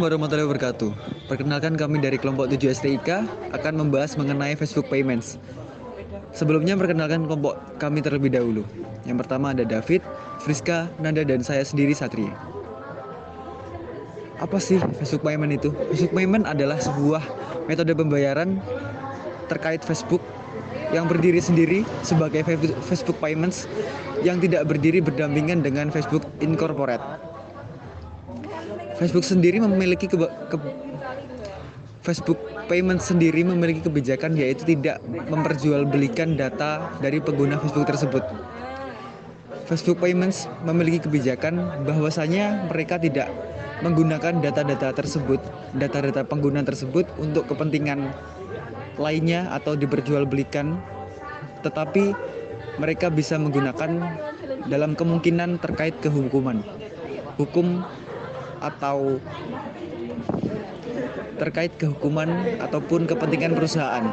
warahmatullahi wabarakatuh. Perkenalkan, kami dari kelompok 7 STIK akan membahas mengenai Facebook Payments. Sebelumnya perkenalkan kelompok kami terlebih dahulu. Yang pertama ada David, Friska, Nanda, dan saya sendiri Satria. Apa sih Facebook Payment itu? Facebook Payment adalah sebuah metode pembayaran terkait Facebook yang berdiri sendiri sebagai Facebook Payments yang tidak berdiri berdampingan dengan Facebook Incorporate. Facebook sendiri memiliki Facebook Payment sendiri memiliki kebijakan yaitu tidak memperjualbelikan data dari pengguna Facebook tersebut. Facebook Payments memiliki kebijakan bahwasanya mereka tidak menggunakan data-data pengguna tersebut untuk kepentingan lainnya atau diperjualbelikan, tetapi mereka bisa menggunakan dalam kemungkinan terkait kehukuman, hukum atau terkait kehukuman ataupun kepentingan perusahaan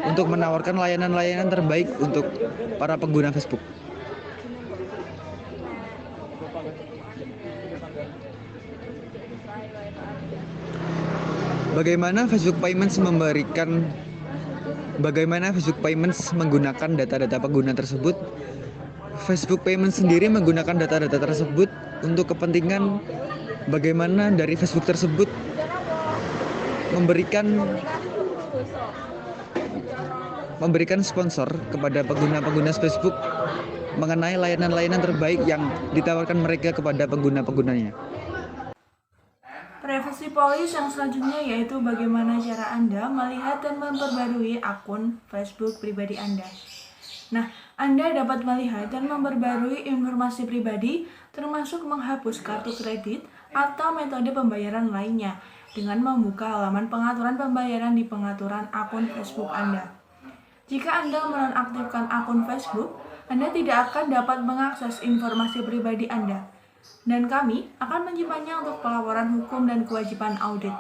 untuk menawarkan layanan-layanan terbaik untuk para pengguna Facebook. Bagaimana Facebook Payments menggunakan data-data pengguna tersebut? Facebook Payments sendiri menggunakan data-data tersebut untuk kepentingan bagaimana dari Facebook tersebut memberikan sponsor kepada pengguna-pengguna Facebook mengenai layanan-layanan terbaik yang ditawarkan mereka kepada pengguna-penggunanya. Privacy policy yang selanjutnya yaitu bagaimana cara Anda melihat dan memperbarui akun Facebook pribadi Anda. Nah, Anda dapat melihat dan memperbarui informasi pribadi termasuk menghapus kartu kredit atau metode pembayaran lainnya dengan membuka halaman pengaturan pembayaran di pengaturan akun Facebook Anda. Jika Anda menonaktifkan akun Facebook, Anda tidak akan dapat mengakses informasi pribadi Anda. Dan kami akan menyimpannya untuk pelaporan hukum dan kewajiban audit.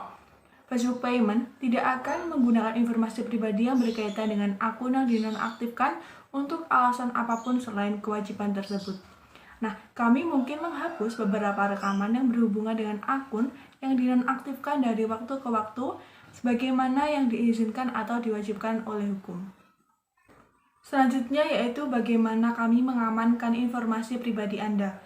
Facebook Payment tidak akan menggunakan informasi pribadi yang berkaitan dengan akun yang dinonaktifkan untuk alasan apapun selain kewajiban tersebut. Nah, kami mungkin menghapus beberapa rekaman yang berhubungan dengan akun yang dinonaktifkan dari waktu ke waktu sebagaimana yang diizinkan atau diwajibkan oleh hukum. Selanjutnya yaitu bagaimana kami mengamankan informasi pribadi Anda.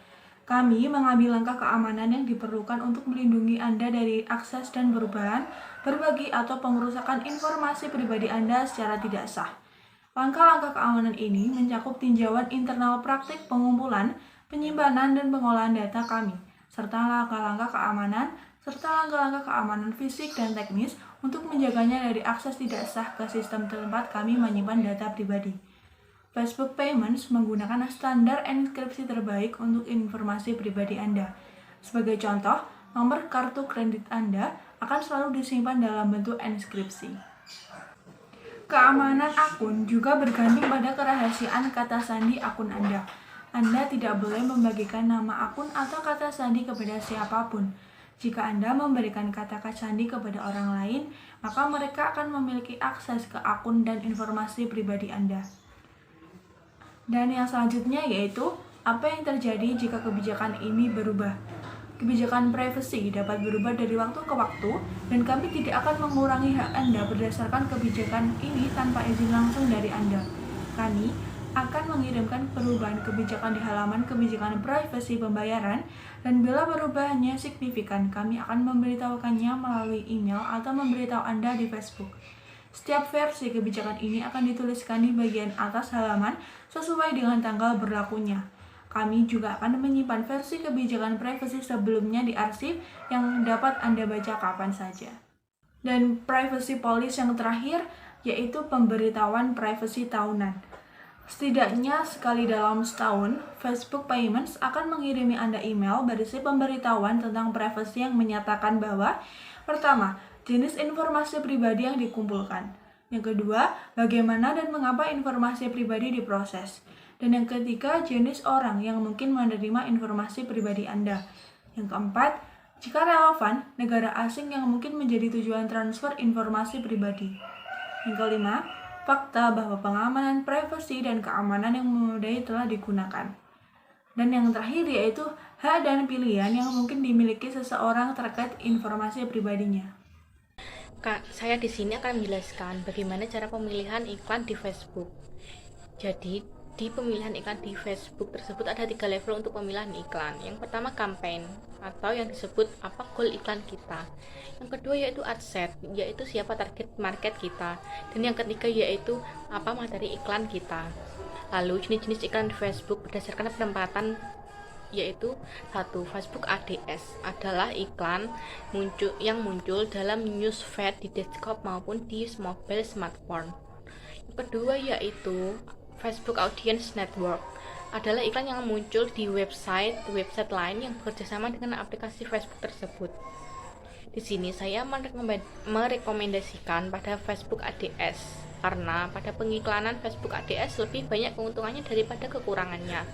Kami mengambil langkah keamanan yang diperlukan untuk melindungi Anda dari akses dan perubahan, berbagi, atau pengerusakan informasi pribadi Anda secara tidak sah. Langkah-langkah keamanan ini mencakup tinjauan internal praktik pengumpulan, penyimpanan, dan pengolahan data kami, serta langkah-langkah keamanan fisik dan teknis untuk menjaganya dari akses tidak sah ke sistem tempat kami menyimpan data pribadi. Facebook Payments menggunakan standar enkripsi terbaik untuk informasi pribadi Anda. Sebagai contoh, nomor kartu kredit Anda akan selalu disimpan dalam bentuk enkripsi. Keamanan akun juga bergantung pada kerahasiaan kata sandi akun Anda. Anda tidak boleh membagikan nama akun atau kata sandi kepada siapapun. Jika Anda memberikan kata sandi kepada orang lain, maka mereka akan memiliki akses ke akun dan informasi pribadi Anda. Dan yang selanjutnya yaitu apa yang terjadi jika kebijakan ini berubah. Kebijakan privacy dapat berubah dari waktu ke waktu dan kami tidak akan mengurangi hak Anda berdasarkan kebijakan ini tanpa izin langsung dari Anda. Kami akan mengirimkan perubahan kebijakan di halaman kebijakan privasi pembayaran dan bila perubahannya signifikan, kami akan memberitahukannya melalui email atau memberitahu Anda di Facebook. Setiap versi kebijakan ini akan dituliskan di bagian atas halaman sesuai dengan tanggal berlakunya. Kami juga akan menyimpan versi kebijakan privasi sebelumnya di arsip yang dapat Anda baca kapan saja. Dan privacy policy yang terakhir yaitu pemberitahuan privasi tahunan. Setidaknya sekali dalam setahun, Facebook Payments akan mengirimi Anda email berisi pemberitahuan tentang privasi yang menyatakan bahwa pertama, jenis informasi pribadi yang dikumpulkan. Yang kedua, bagaimana dan mengapa informasi pribadi diproses. Dan yang ketiga, jenis orang yang mungkin menerima informasi pribadi Anda. Yang keempat, jika relevan, negara asing yang mungkin menjadi tujuan transfer informasi pribadi. Yang kelima, fakta bahwa pengamanan privasi dan keamanan yang memadai telah digunakan. Dan yang terakhir yaitu hak dan pilihan yang mungkin dimiliki seseorang terkait informasi pribadinya. Kak, saya di sini akan menjelaskan bagaimana cara pemilihan iklan di Facebook. Jadi, di pemilihan iklan di Facebook tersebut ada 3 level untuk pemilihan iklan. Yang pertama campaign atau yang disebut apa goal iklan kita. Yang kedua yaitu ad set, yaitu siapa target market kita. Dan yang ketiga yaitu apa materi iklan kita. Lalu jenis-jenis iklan di Facebook berdasarkan penempatan yaitu 1. Facebook ADS adalah iklan yang muncul dalam newsfeed di desktop maupun di mobile smartphone. Yang kedua yaitu Facebook Audience Network adalah iklan yang muncul di website lain yang bekerjasama dengan aplikasi Facebook tersebut. Di sini saya merekomendasikan pada Facebook ADS karena pada pengiklanan Facebook ADS lebih banyak keuntungannya daripada kekurangannya.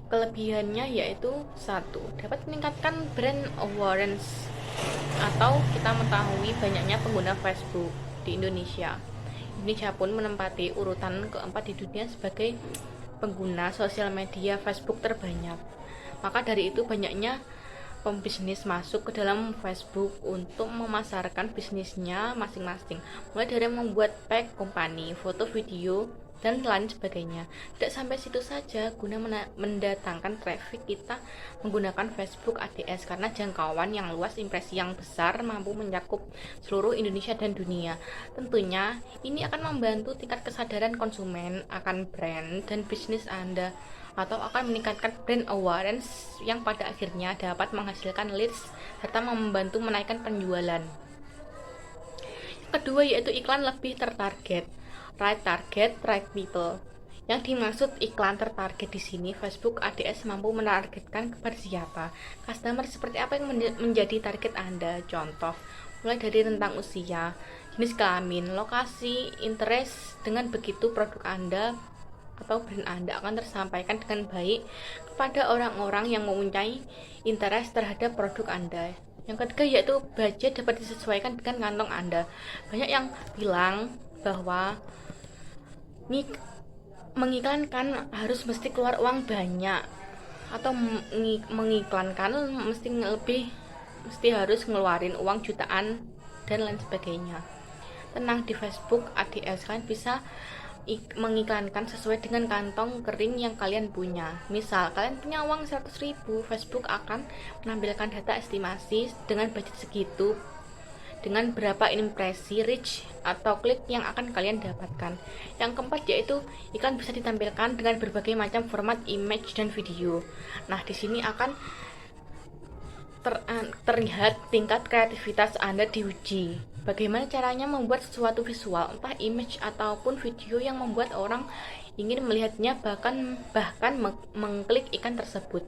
Kelebihannya yaitu 1. Dapat meningkatkan brand awareness atau kita mengetahui banyaknya pengguna Facebook di Indonesia. Indonesia pun menempati urutan keempat di dunia sebagai pengguna sosial media Facebook terbanyak. Maka dari itu banyaknya pembisnis masuk ke dalam Facebook untuk memasarkan bisnisnya masing-masing, mulai dari membuat pack company, foto, video, dan lain sebagainya. Tidak sampai situ saja, guna mendatangkan traffic kita menggunakan Facebook ADS karena jangkauan yang luas, impresi yang besar, mampu mencakup seluruh Indonesia dan dunia. Tentunya ini akan membantu tingkat kesadaran konsumen akan brand dan bisnis Anda, atau akan meningkatkan brand awareness yang pada akhirnya dapat menghasilkan leads serta membantu menaikkan penjualan. Yang kedua yaitu iklan lebih tertarget. Right target, right people. Yang dimaksud iklan tertarget di sini, Facebook ADS mampu menargetkan kepada siapa, customer seperti apa yang menjadi target Anda. Contoh, mulai dari rentang usia, jenis kelamin, lokasi, interest. Dengan begitu produk Anda atau brand Anda akan tersampaikan dengan baik kepada orang-orang yang mempunyai interest terhadap produk Anda. Yang ketiga yaitu budget dapat disesuaikan dengan kantong Anda. Banyak yang bilang bahwa mengiklankan harus mesti keluar uang banyak, atau mengiklankan mesti harus ngeluarin uang jutaan dan lain sebagainya. Tenang, di Facebook ADS kalian bisa mengiklankan sesuai dengan kantong kering yang kalian punya. Misal kalian punya uang 100.000, Facebook akan menampilkan data estimasi dengan budget segitu, dengan berapa impresi, reach, atau klik yang akan kalian dapatkan. Yang keempat yaitu iklan bisa ditampilkan dengan berbagai macam format image dan video. Nah, di sini akan terlihat tingkat kreativitas Anda diuji. Bagaimana caranya membuat sesuatu visual, entah image ataupun video yang membuat orang ingin melihatnya, bahkan mengklik iklan tersebut.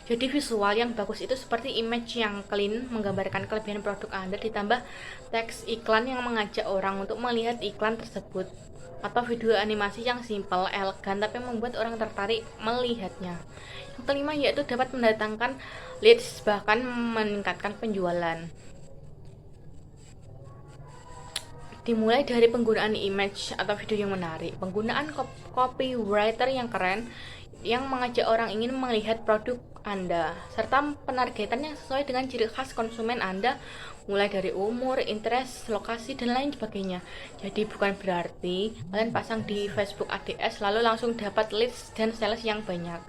Jadi visual yang bagus itu seperti image yang clean menggambarkan kelebihan produk Anda, ditambah teks iklan yang mengajak orang untuk melihat iklan tersebut, atau video animasi yang simple, elegan, tapi membuat orang tertarik melihatnya. Yang kelima yaitu dapat mendatangkan leads, bahkan meningkatkan penjualan. Dimulai dari penggunaan image atau video yang menarik, penggunaan copywriter yang keren yang mengajak orang ingin melihat produk Anda, serta penargetan yang sesuai dengan ciri khas konsumen Anda, mulai dari umur, interest, lokasi, dan lain sebagainya. Jadi bukan berarti kalian pasang di Facebook ADS lalu langsung dapat leads dan sales yang banyak.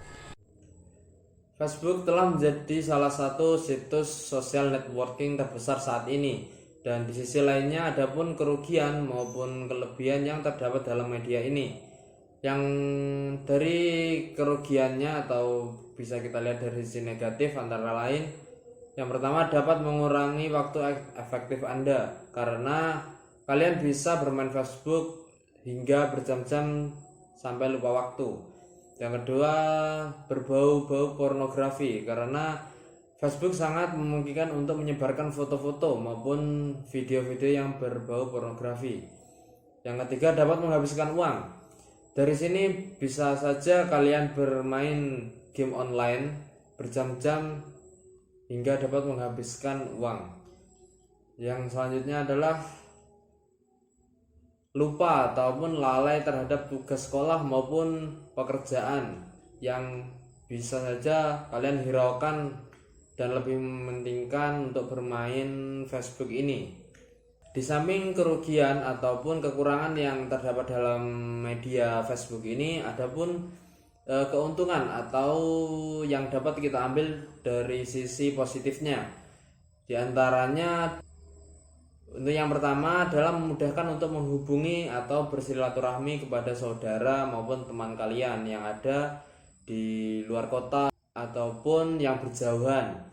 Facebook telah menjadi salah satu situs sosial networking terbesar saat ini, dan di sisi lainnya ada pun kerugian maupun kelebihan yang terdapat dalam media ini. Yang dari kerugiannya atau bisa kita lihat dari sisi negatif antara lain, yang pertama dapat mengurangi waktu efektif Anda karena kalian bisa bermain Facebook hingga berjam-jam sampai lupa waktu. Yang kedua, berbau-bau pornografi karena Facebook sangat memungkinkan untuk menyebarkan foto-foto maupun video-video yang berbau pornografi. Yang ketiga, dapat menghabiskan uang. Dari sini bisa saja kalian bermain game online berjam-jam hingga dapat menghabiskan uang. Yang selanjutnya adalah lupa ataupun lalai terhadap tugas sekolah maupun pekerjaan yang bisa saja kalian hiraukan dan lebih mementingkan untuk bermain Facebook ini. Di samping kerugian ataupun kekurangan yang terdapat dalam media Facebook ini, ada pun keuntungan atau yang dapat kita ambil dari sisi positifnya. Di antaranya, untuk yang pertama adalah memudahkan untuk menghubungi atau bersilaturahmi kepada saudara maupun teman kalian yang ada di luar kota ataupun yang berjauhan.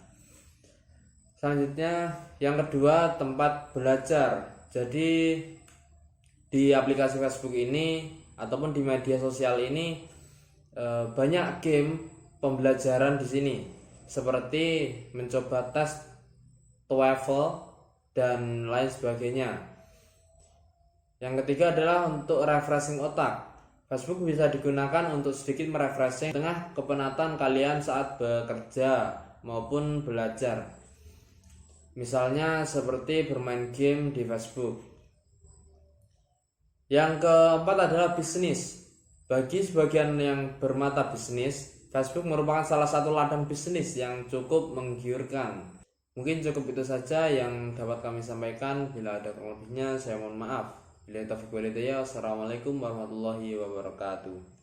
Selanjutnya, yang kedua, tempat belajar. Jadi di aplikasi Facebook ini ataupun di media sosial ini banyak game pembelajaran di sini, seperti mencoba tes TOEFL dan lain sebagainya. Yang ketiga adalah untuk refreshing otak. Facebook bisa digunakan untuk sedikit merefreshing tengah kepenatan kalian saat bekerja maupun belajar. Misalnya seperti bermain game di Facebook. Yang keempat adalah bisnis. Bagi sebagian yang bermata bisnis, Facebook merupakan salah satu ladang bisnis yang cukup menggiurkan. Mungkin cukup itu saja yang dapat kami sampaikan. Bila ada kurang lebihnya, saya mohon maaf. Bila taufiq wal hidayah, wassalamualaikum warahmatullahi wabarakatuh.